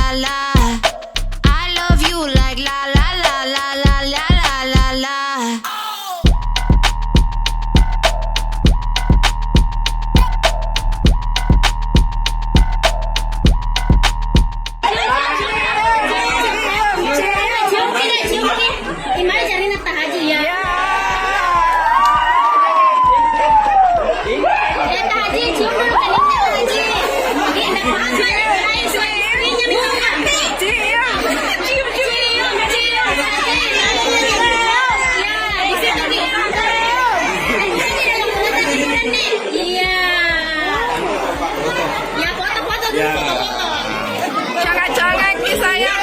la la. I love you like la la la la la la la la la. Gimana cari nafkah haji ya? Nafkah haji, cium dulu kan nafkah haji. Ini nafkah haji, ini iya. Ya foto-foto dulu, foto-foto. Jangan-jangan ki sayang.